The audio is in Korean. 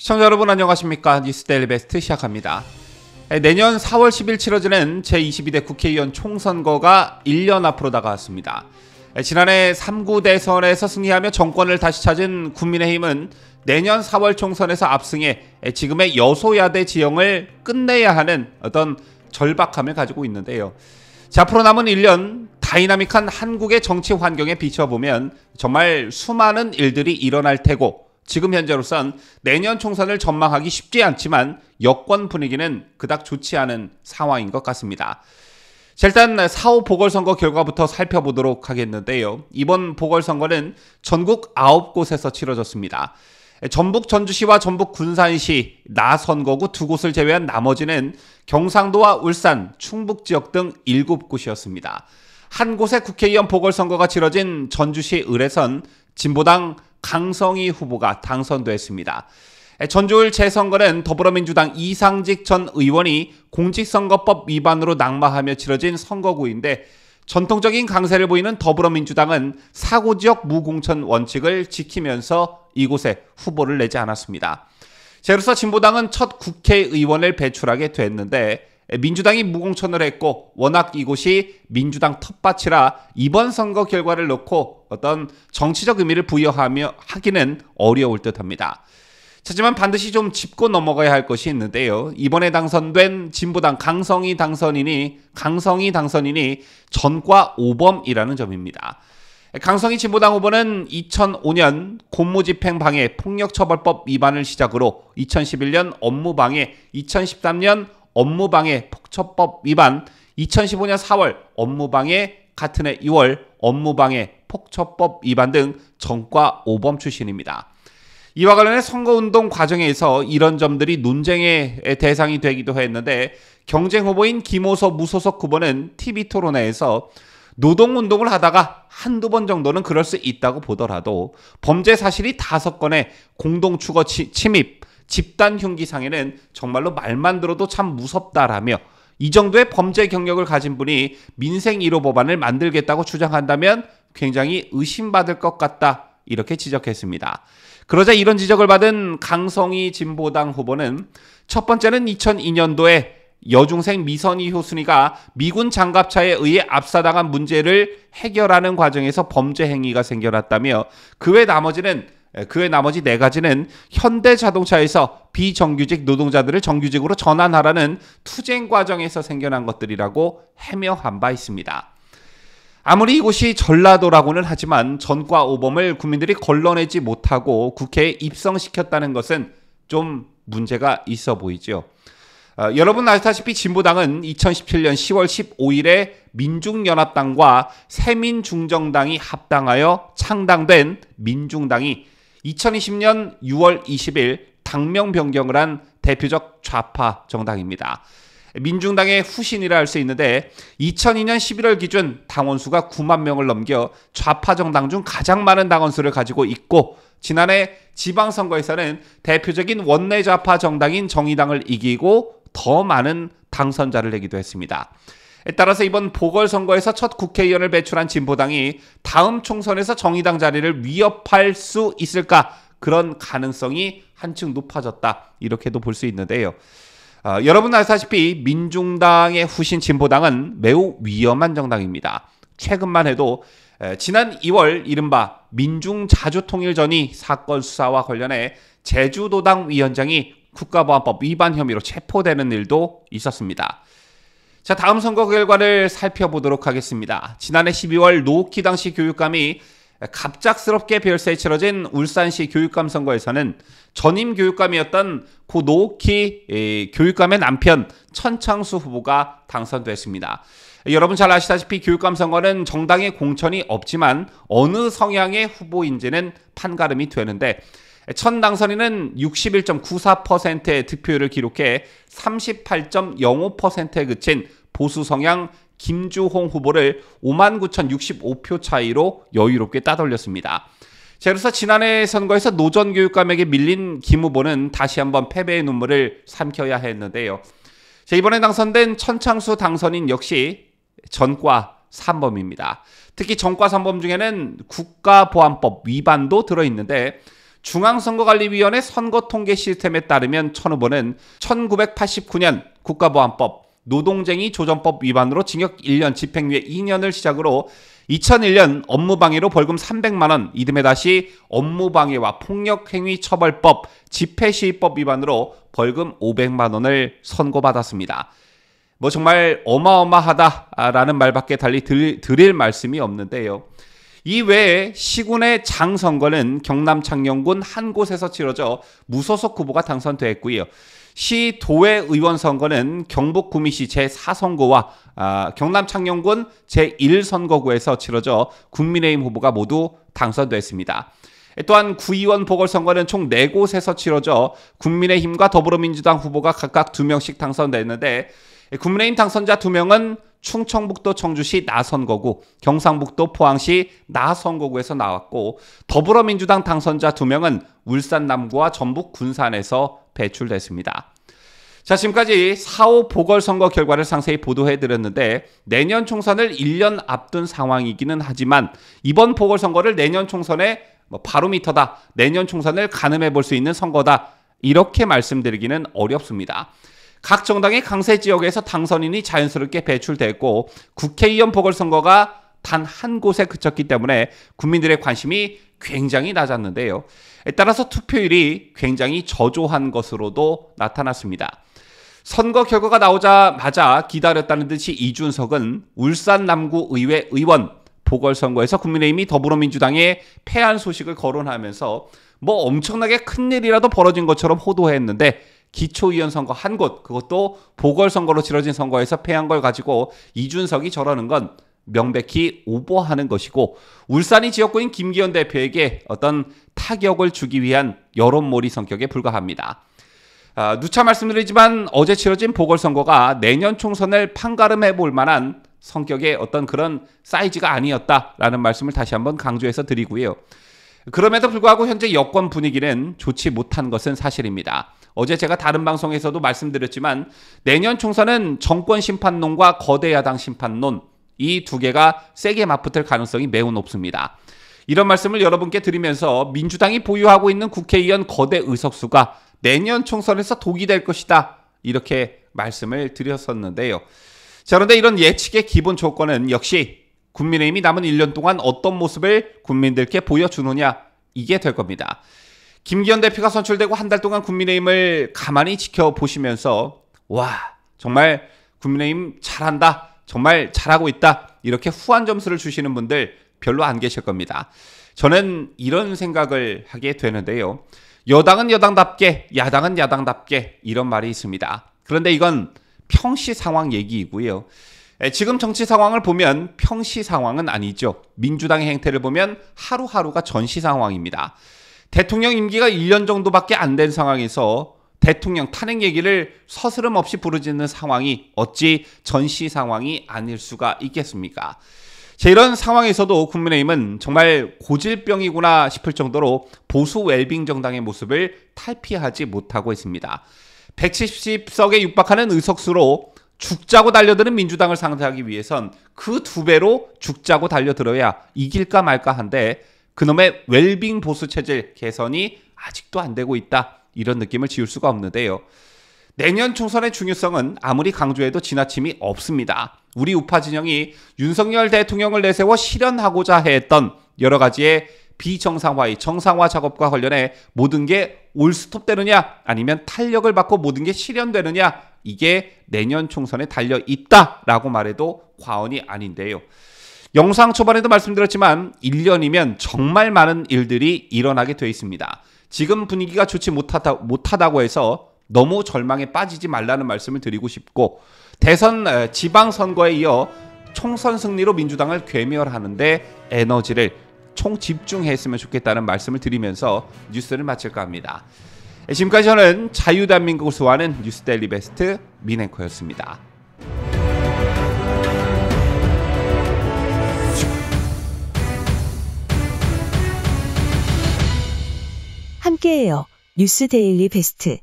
시청자 여러분 안녕하십니까? 뉴스데일리 베스트 시작합니다. 내년 4월 10일 치러지는 제22대 국회의원 총선거가 1년 앞으로 다가왔습니다. 지난해 3구 대선에서 승리하며 정권을 다시 찾은 국민의힘은 내년 4월 총선에서 압승해 지금의 여소야대 지형을 끝내야 하는 어떤 절박함을 가지고 있는데요. 자, 앞으로 남은 1년 다이나믹한 한국의 정치 환경에 비춰보면 정말 수많은 일들이 일어날 테고 지금 현재로선 내년 총선을 전망하기 쉽지 않지만 여권 분위기는 그닥 좋지 않은 상황인 것 같습니다. 자, 일단 4.5 보궐선거 결과부터 살펴보도록 하겠는데요. 이번 보궐선거는 전국 9곳에서 치러졌습니다. 전북 전주시와 전북 군산시, 나선거구 2곳을 제외한 나머지는 경상도와 울산, 충북 지역 등 7곳이었습니다. 한 곳의 국회의원 보궐선거가 치러진 전주시 을에선 진보당 강성희 후보가 당선됐습니다. 전주을 재선거는 더불어민주당 이상직 전 의원이 공직선거법 위반으로 낙마하며 치러진 선거구인데 전통적인 강세를 보이는 더불어민주당은 사고지역 무공천 원칙을 지키면서 이곳에 후보를 내지 않았습니다. 그래서 진보당은 첫 국회의원을 배출하게 됐는데 민주당이 무공천을 했고 워낙 이곳이 민주당 텃밭이라 이번 선거 결과를 놓고 어떤 정치적 의미를 부여하며 하기는 어려울 듯합니다. 하지만 반드시 좀 짚고 넘어가야 할 것이 있는데요. 이번에 당선된 진보당 강성희 당선인이 전과 오범이라는 점입니다. 강성희 진보당 후보는 2005년 공무집행방해 폭력처벌법 위반을 시작으로 2011년 업무방해, 2013년 업무방해 폭처법 위반, 2015년 4월 업무방해, 같은 해 2월 업무방해 폭처법 위반 등 전과 오범 출신입니다. 이와 관련해 선거운동 과정에서 이런 점들이 논쟁의 대상이 되기도 했는데 경쟁 후보인 김호서 무소속 후보는 TV토론회에서 노동운동을 하다가 한두 번 정도는 그럴 수 있다고 보더라도 범죄 사실이 5건의 공동주거 침입, 집단 흉기 상해는 정말로 말만 들어도 참 무섭다라며 이 정도의 범죄 경력을 가진 분이 민생 1호 법안을 만들겠다고 주장한다면 굉장히 의심받을 것 같다 이렇게 지적했습니다. 그러자 이런 지적을 받은 강성희 진보당 후보는 첫 번째는 2002년도에 여중생 미선희 효순이가 미군 장갑차에 의해 압사당한 문제를 해결하는 과정에서 범죄 행위가 생겨났다며 그 외 나머지 4가지는 현대자동차에서 비정규직 노동자들을 정규직으로 전환하라는 투쟁 과정에서 생겨난 것들이라고 해명한 바 있습니다. 아무리 이곳이 전라도라고는 하지만 전과 오범을 국민들이 걸러내지 못하고 국회에 입성시켰다는 것은 좀 문제가 있어 보이죠. 여러분 아시다시피 진보당은 2017년 10월 15일에 민중연합당과 새민중정당이 합당하여 창당된 민중당이 2020년 6월 20일 당명 변경을 한 대표적 좌파 정당입니다. 민중당의 후신이라 할 수 있는데 2002년 11월 기준 당원수가 9만 명을 넘겨 좌파 정당 중 가장 많은 당원수를 가지고 있고 지난해 지방선거에서는 대표적인 원내 좌파 정당인 정의당을 이기고 더 많은 당선자를 내기도 했습니다. 따라서 이번 보궐선거에서 첫 국회의원을 배출한 진보당이 다음 총선에서 정의당 자리를 위협할 수 있을까? 그런 가능성이 한층 높아졌다. 이렇게도 볼 수 있는데요. 여러분 아시다시피 민중당의 후신 진보당은 매우 위험한 정당입니다. 최근만 해도 지난 2월 이른바 민중자주통일전이 사건 수사와 관련해 제주도당 위원장이 국가보안법 위반 혐의로 체포되는 일도 있었습니다. 자, 다음 선거 결과를 살펴보도록 하겠습니다. 지난해 12월 노키 당시 교육감이 갑작스럽게 별세에 치러진 울산시 교육감 선거에서는 전임 교육감이었던 고 노키 교육감의 남편 천창수 후보가 당선됐습니다. 여러분 잘 아시다시피 교육감 선거는 정당의 공천이 없지만 어느 성향의 후보인지는 판가름이 되는데 첫 당선인은 61.94%의 득표율을 기록해 38.05%에 그친 보수 성향 김주홍 후보를 59,065표 차이로 여유롭게 따돌렸습니다. 그래서 지난해 선거에서 노전 교육감에게 밀린 김 후보는 다시 한번 패배의 눈물을 삼켜야 했는데요. 이번에 당선된 천창수 당선인 역시 전과 3범입니다. 특히 전과 3범 중에는 국가보안법 위반도 들어있는데 중앙선거관리위원회 선거통계 시스템에 따르면 천 후보는 1989년 국가보안법, 노동쟁의 조정법 위반으로 징역 1년, 집행유예 2년을 시작으로 2001년 업무방해로 벌금 300만 원, 이듬해 다시 업무방해와 폭력행위처벌법, 집회시위법 위반으로 벌금 500만 원을 선고받았습니다. 뭐 정말 어마어마하다라는 말밖에 달리 드릴 말씀이 없는데요. 이 외에 시군의 장선거는 경남 창녕군 한 곳에서 치러져 무소속 후보가 당선됐고요. 시 도의원 선거는 경북 구미시 제4선거와 경남 창녕군 제1선거구에서 치러져 국민의힘 후보가 모두 당선됐습니다. 또한 구의원 보궐선거는 총 4곳에서 치러져 국민의힘과 더불어민주당 후보가 각각 2명씩 당선됐는데 국민의힘 당선자 2명은 충청북도 청주시 나선거구, 경상북도 포항시 나선거구에서 나왔고 더불어민주당 당선자 2명은 울산 남구와 전북 군산에서 배출됐습니다. 자, 지금까지 4.5 보궐선거 결과를 상세히 보도해드렸는데 내년 총선을 1년 앞둔 상황이기는 하지만 이번 보궐선거를 내년 총선의 바로미터다, 내년 총선을 가늠해 볼 수 있는 선거다, 이렇게 말씀드리기는 어렵습니다. 각 정당의 강세 지역에서 당선인이 자연스럽게 배출됐고 국회의원 보궐선거가 단 한 곳에 그쳤기 때문에 국민들의 관심이 굉장히 낮았는데요. 따라서 투표율이 굉장히 저조한 것으로도 나타났습니다. 선거 결과가 나오자마자 기다렸다는 듯이 이준석은 울산 남구 의회 의원 보궐선거에서 국민의힘이 더불어민주당에 패한 소식을 거론하면서 뭐 엄청나게 큰일이라도 벌어진 것처럼 호도했는데 기초의원 선거 한 곳, 그것도 보궐선거로 치러진 선거에서 패한 걸 가지고 이준석이 저러는 건 명백히 오버하는 것이고 울산이 지역구인 김기현 대표에게 어떤 타격을 주기 위한 여론몰이 성격에 불과합니다. 누차 말씀드리지만 어제 치러진 보궐선거가 내년 총선을 판가름해 볼 만한 성격의 어떤 그런 사이즈가 아니었다라는 말씀을 다시 한번 강조해서 드리고요. 그럼에도 불구하고 현재 여권 분위기는 좋지 못한 것은 사실입니다. 어제 제가 다른 방송에서도 말씀드렸지만 내년 총선은 정권 심판론과 거대 야당 심판론, 이 두 개가 세게 맞붙을 가능성이 매우 높습니다. 이런 말씀을 여러분께 드리면서 민주당이 보유하고 있는 국회의원 거대 의석수가 내년 총선에서 독이 될 것이다, 이렇게 말씀을 드렸었는데요. 자, 그런데 이런 예측의 기본 조건은 역시 국민의힘이 남은 1년 동안 어떤 모습을 국민들께 보여주느냐, 이게 될 겁니다. 김기현 대표가 선출되고 한 달 동안 국민의힘을 가만히 지켜보시면서 와, 정말 국민의힘 잘한다, 정말 잘하고 있다, 이렇게 후한 점수를 주시는 분들 별로 안 계실 겁니다. 저는 이런 생각을 하게 되는데요. 여당은 여당답게, 야당은 야당답게, 이런 말이 있습니다. 그런데 이건 평시 상황 얘기이고요. 지금 정치 상황을 보면 평시 상황은 아니죠. 민주당의 행태를 보면 하루하루가 전시 상황입니다. 대통령 임기가 1년 정도밖에 안 된 상황에서 대통령 탄핵 얘기를 서스럼 없이 부르짖는 상황이 어찌 전시 상황이 아닐 수가 있겠습니까? 자, 이런 상황에서도 국민의힘은 정말 고질병이구나 싶을 정도로 보수 웰빙 정당의 모습을 탈피하지 못하고 있습니다. 170석에 육박하는 의석수로 죽자고 달려드는 민주당을 상대하기 위해선 그 2배로 죽자고 달려들어야 이길까 말까 한데 그놈의 웰빙 보수 체질 개선이 아직도 안 되고 있다, 이런 느낌을 지울 수가 없는데요. 내년 총선의 중요성은 아무리 강조해도 지나침이 없습니다. 우리 우파 진영이 윤석열 대통령을 내세워 실현하고자 했던 여러 가지의 비정상화의 정상화 작업과 관련해 모든 게 올스톱 되느냐 아니면 탄력을 받고 모든 게 실현되느냐, 이게 내년 총선에 달려 있다라고 말해도 과언이 아닌데요. 영상 초반에도 말씀드렸지만 1년이면 정말 많은 일들이 일어나게 돼 있습니다. 지금 분위기가 좋지 못하다고 해서 너무 절망에 빠지지 말라는 말씀을 드리고 싶고, 대선 지방선거에 이어 총선 승리로 민주당을 괴멸하는데 에너지를 총 집중했으면 좋겠다는 말씀을 드리면서 뉴스를 마칠까 합니다. 지금까지 저는 자유대한민국을 수호하는 뉴스데일리 베스트 민앵커였습니다. 함께해요. 뉴스데일리 베스트.